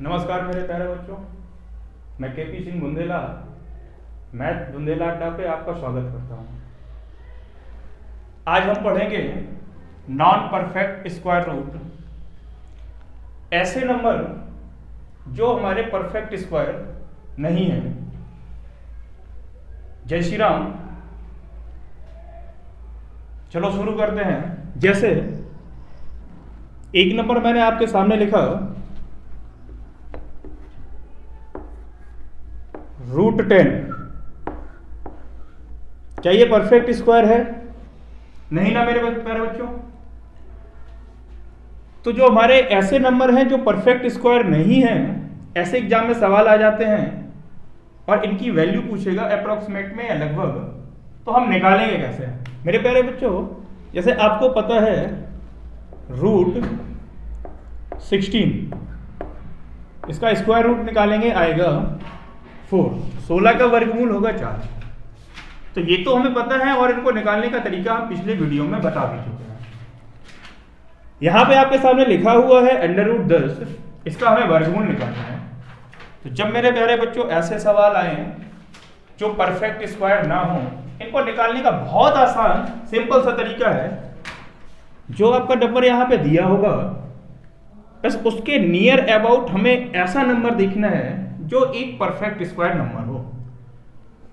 नमस्कार मेरे प्यारे बच्चों, मैं केपी सिंह बुंदेला मैथ बुंदेला अड्डा पे आपका स्वागत करता हूँ। आज हम पढ़ेंगे नॉन परफेक्ट स्क्वायर रूट, ऐसे नंबर जो हमारे परफेक्ट स्क्वायर नहीं है। जय श्री राम। चलो शुरू करते हैं। जैसे एक नंबर मैंने आपके सामने लिखा √10। क्या ये परफेक्ट स्क्वायर है? नहीं ना मेरे प्यारे बच्चों। तो जो हमारे ऐसे नंबर हैं जो परफेक्ट स्क्वायर नहीं हैं, ऐसे एग्जाम में सवाल आ जाते हैं और इनकी वैल्यू पूछेगा अप्रोक्सीमेट में या लगभग, तो हम निकालेंगे कैसे मेरे प्यारे बच्चों? जैसे आपको पता है √16, इसका स्क्वायर रूट निकालेंगे, आएगा 4। 16 का वर्गमूल होगा 4। तो ये तो हमें पता है और इनको निकालने का तरीका हम पिछले वीडियो में बता भी चुके हैं। यहां पे आपके सामने लिखा हुआ है √10, इसका हमें वर्गमूल निकालना है। तो जब मेरे प्यारे बच्चों ऐसे सवाल आए जो परफेक्ट स्क्वायर ना हो, इनको निकालने का बहुत आसान सिंपल सा तरीका है। जो आपका नंबर यहां पे दिया होगा, बस उसके नियर अबाउट हमें ऐसा नंबर देखना है जो एक परफेक्ट स्क्वायर नंबर हो।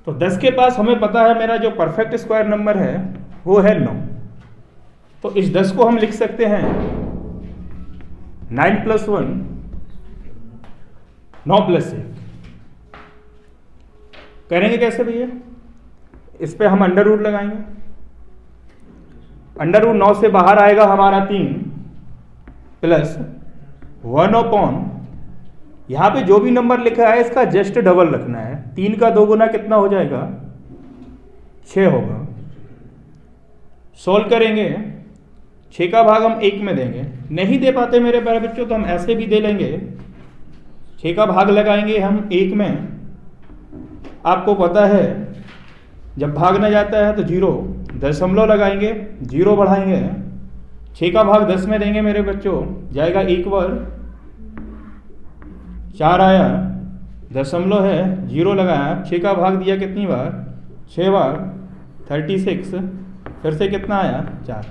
तो 10 के पास हमें पता है मेरा जो परफेक्ट स्क्वायर नंबर है वो है 9। तो इस 10 को हम लिख सकते हैं 9 + 1, 9 + 1। करेंगे कैसे भैया? इस पे हम अंडर रूट लगाएंगे। अंडर रूट 9 से बाहर आएगा हमारा 3 प्लस 1/, यहां पे जो भी नंबर लिखा है इसका जस्ट डबल रखना है। 3 का 2 गुना कितना हो जाएगा? 6 होगा। सोल्व करेंगे, 6 का भाग हम 1 में देंगे। नहीं दे पाते मेरे प्यारे बच्चों तो हम ऐसे भी दे लेंगे। 6 का भाग लगाएंगे हम 1 में। आपको पता है जब भाग न जाता है तो 0 दशमलव लगाएंगे, 0 बढ़ाएंगे। 6 का भाग 10 में देंगे मेरे बच्चों, जाएगा 1 बार, 4 आया, दशमलव है, 0 लगाया। 6 का भाग दिया कितनी बार? 6 बार, 36। फिर से कितना आया? 4।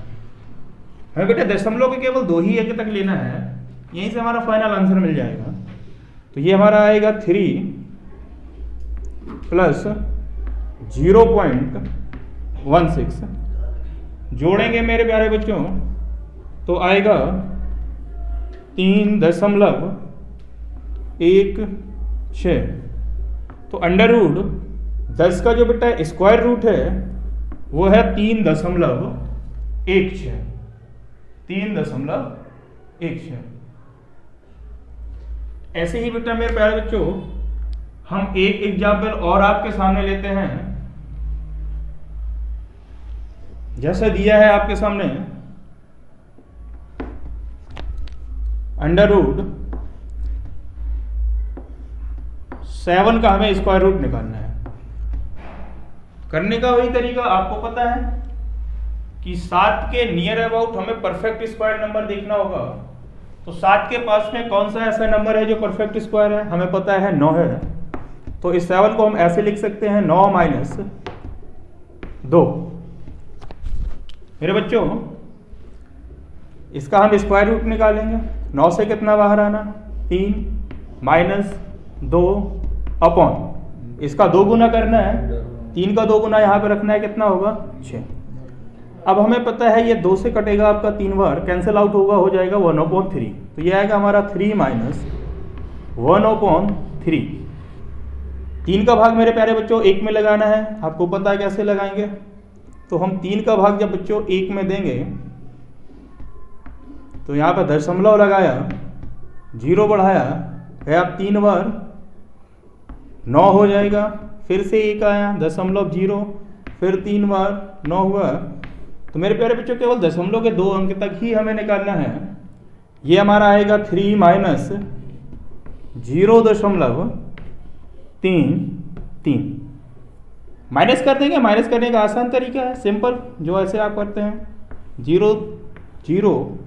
हमें बेटा दशमलव के केवल 2 ही अंक तक लेना है, यहीं से हमारा फाइनल आंसर मिल जाएगा। तो ये हमारा आएगा 3 + 0.16। जोड़ेंगे मेरे प्यारे बच्चों तो आएगा 3.16। तो अंडर रूट 10 का जो बेटा स्क्वायर रूट है वो है 3.16। 3.16। ऐसे ही बेटा मेरे प्यारे बच्चों हम एक एग्जाम्पल और आपके सामने लेते हैं। जैसा दिया है आपके सामने अंडर रूट 7 का हमें स्क्वायर रूट निकालना है। करने का वही तरीका आपको पता है कि 7 के नियर अबाउट हमें परफेक्ट स्क्वायर नंबर देखना होगा। तो 7 के पास में कौन सा ऐसा नंबर है जो परफेक्ट स्क्वायर है? हमें पता है 9 है। तो इस 7 को हम ऐसे लिख सकते हैं 9 - 2। मेरे बच्चों इसका हम स्क्वायर रूट निकालेंगे। 9 से कितना बाहर आना? 3 - 2/, इसका 2 गुना करना है। 3 का 2 गुना यहाँ पे रखना है, कितना होगा? 6। अब हमें पता है ये 2 से कटेगा आपका 3 बार, कैंसिल आउट होगा, हो जाएगा 1/3। तो ये आएगा हमारा 3 - 1/3। 3 का भाग मेरे प्यारे बच्चों 1 में लगाना है। आपको पता है कैसे लगाएंगे? तो हम 3 का भाग जब बच्चों 1 में देंगे तो यहाँ पर दशमलव लगाया, 0 बढ़ाया, गया 3 बार, 9 हो जाएगा। फिर से 1 आया, 0.0, फिर 3 बार, 9 हुआ। तो मेरे प्यारे बच्चों केवल दशमलव के 2 अंक तक ही हमें निकालना है। ये हमारा आएगा 3 - 0.33। माइनस कर देंगे। माइनस करने का आसान तरीका है, सिंपल, जो ऐसे आप करते हैं 0 0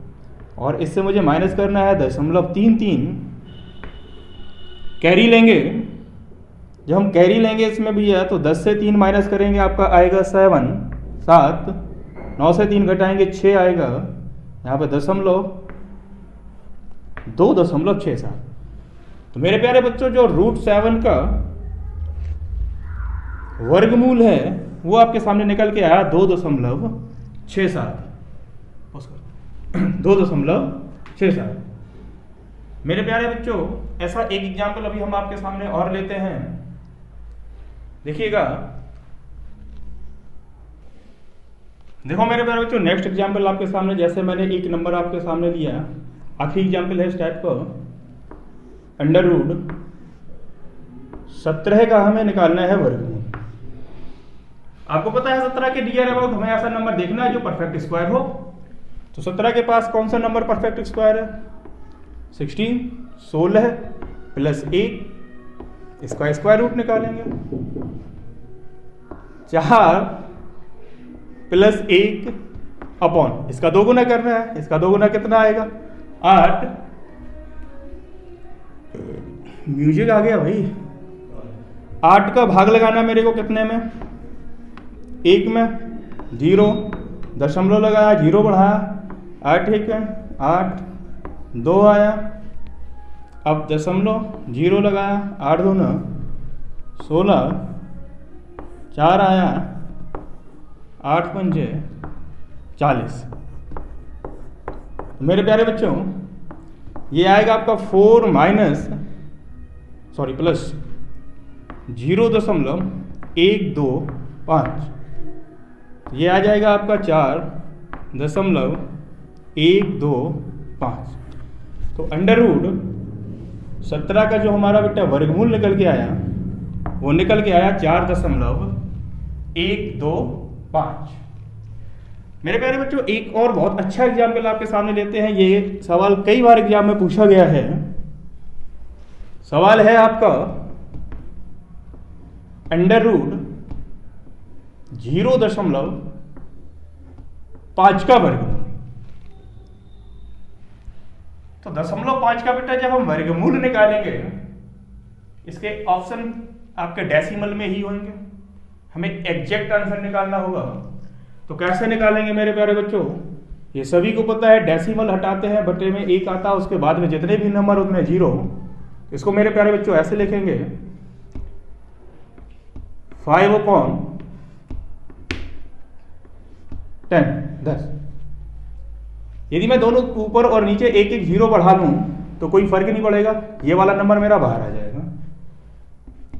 और इससे मुझे माइनस करना है 0.33 कैरी लेंगे, जब हम कैरी लेंगे इसमें भी है तो 10 से 3 माइनस करेंगे आपका आएगा 7, 9 से 3 घटाएंगे 6 आएगा, यहाँ पे 2.67। तो मेरे प्यारे बच्चों जो √7 का वर्गमूल है वो आपके सामने निकल के आया 2.67, 2.67। मेरे प्यारे बच्चों ऐसा एक एग्जाम्पल अभी हम आपके सामने और लेते हैं, देखिएगा। देखो मेरे प्यारे बच्चों नेक्स्ट एग्जाम्पल आपके सामने, जैसे मैंने एक नंबर आपके सामने लिया, आखिरी एग्जाम्पल है इस टाइप का, √17 का हमें निकालना है वर्गमूल। आपको पता है 17 के नियर अबाउट हमें ऐसा नंबर देखना है जो परफेक्ट स्क्वायर हो। तो 17 के पास कौन सा नंबर परफेक्ट स्क्वायर है? 16 प्लस 1, इसका स्क्वायर रूट निकालेंगे। 4 प्लस 1 अपॉन, इसका 2 गुना करना है, इसका 2 गुना कितना आएगा? 8। म्यूजिक आ गया भाई। 8 का भाग लगाना मेरे को कितने में? 1 में, 0 दशमलव लगाया, 0 बढ़ाया, 8 1 है 8, 2 आया, अब दशमलव 0 लगाया, 8 2 16, 4 आया, 8 5 40। मेरे प्यारे बच्चों ये आएगा आपका 4 माइनस प्लस 0.125, ये आ जाएगा आपका 4.125। तो √17 का जो हमारा बेटा वर्गमूल निकल के आया वो निकल के आया 4.125। मेरे प्यारे बच्चों एक और बहुत अच्छा एग्जाम्पल आपके सामने लेते हैं। ये सवाल कई बार एग्जाम में पूछा गया है। सवाल है आपका √0.5 का वर्गमूल। तो 0.5 का बेटा जब हम वर्गमूल निकालेंगे, इसके ऑप्शन आपके डेसिमल में ही होंगे, हमें एग्जैक्ट आंसर निकालना होगा। तो कैसे निकालेंगे मेरे प्यारे बच्चों? ये सभी को पता है, डेसिमल हटाते हैं, बटे में 1 आता है, उसके बाद में जितने भी नंबर उतने 0। इसको मेरे प्यारे बच्चों ऐसे लिखेंगे 5/10, 10। यदि मैं दोनों ऊपर और नीचे एक एक 0 बढ़ा लूं तो कोई फर्क नहीं पड़ेगा, ये वाला नंबर मेरा बाहर आ जाएगा।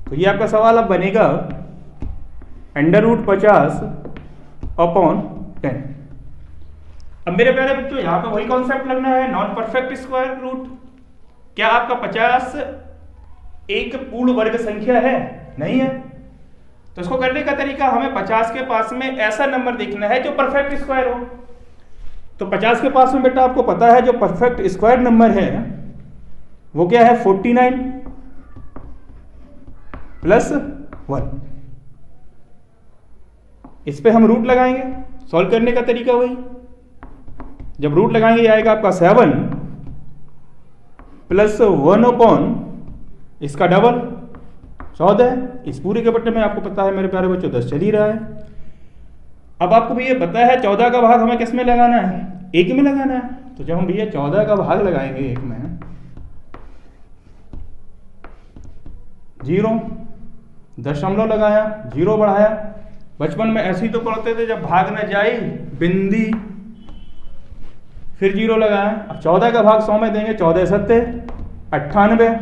तो ये आपका सवाल अब बनेगा √50/10। अब मेरे प्यारे बच्चों यहां पे वही कॉन्सेप्ट लगना है, नॉन परफेक्ट स्क्वायर रूट। क्या आपका 50 एक पूर्ण वर्ग संख्या है? नहीं है। तो इसको करने का तरीका, हमें 50 के पास में ऐसा नंबर देखना है जो परफेक्ट स्क्वायर हो। तो 50 के पास में बेटा आपको पता है जो परफेक्ट स्क्वायर नंबर है वो क्या है? 49 + 1। इस पे हम रूट लगाएंगे, सॉल्व करने का तरीका वही। जब रूट लगाएंगे आएगा आपका 7 + 1/, इसका डबल 14। इस पूरे के बट्टे में आपको पता है मेरे प्यारे बच्चों 10 चल ही रहा है। अब आपको भैया पता है 14 का भाग हमें किस में लगाना है? 1 में लगाना है। तो जब हम भैया 14 का भाग लगाएंगे 1 में, 0 दशमलव लगाया, 0 बढ़ाया। बचपन में ऐसे ही तो पढ़ते थे, जब भाग न जाए बिंदी, फिर 0 लगाया। अब 14 का भाग 100 में देंगे, 14 7 98,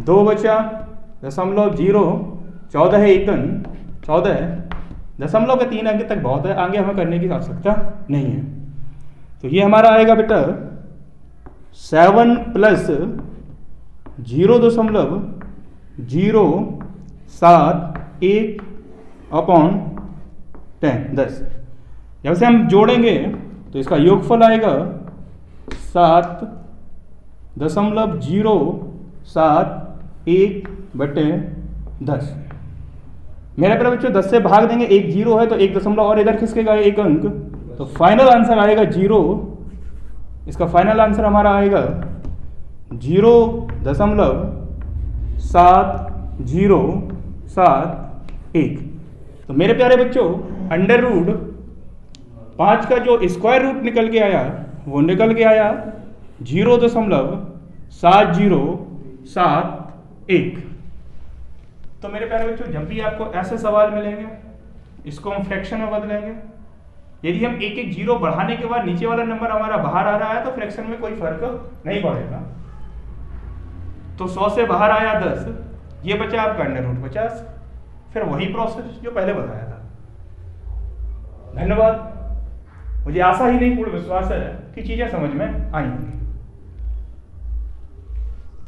2 बचा, दशमलव 0, 14 है 1 14 है, दशमलव के 3 अंक तक बहुत है, आगे हमें करने की आवश्यकता नहीं है। तो ये हमारा आएगा बेटा 7 + 0.071/10, 10। जब से हम जोड़ेंगे तो इसका योगफल आएगा 7.071/10। मेरे प्यारे बच्चों 10 से भाग देंगे, 1 0 है तो 1 दशमलव और इधर खिसकेगा 1 अंक, तो फाइनल आंसर आएगा 0। इसका फाइनल आंसर हमारा आएगा 0.707 तो मेरे प्यारे बच्चों अंडर रूट 5 का जो स्क्वायर रूट निकल के आया वो निकल के आया 0.7071। तो मेरे प्यारे बच्चों जब भी आपको ऐसे सवाल मिलेंगे इसको हम फ्रैक्शन में बदलेंगे। यदि हम एक एक जीरो बढ़ाने के बाद नीचे वाला नंबर हमारा बाहर आ रहा है तो फ्रैक्शन में कोई फर्क नहीं पड़ेगा। तो 100 से बाहर आया 10, ये बचा आपका अंडर रूट 50, फिर वही प्रोसेस जो पहले बताया था। धन्यवाद। मुझे आशा ही नहीं पूर्ण विश्वास है कि चीजें समझ में आएंगी।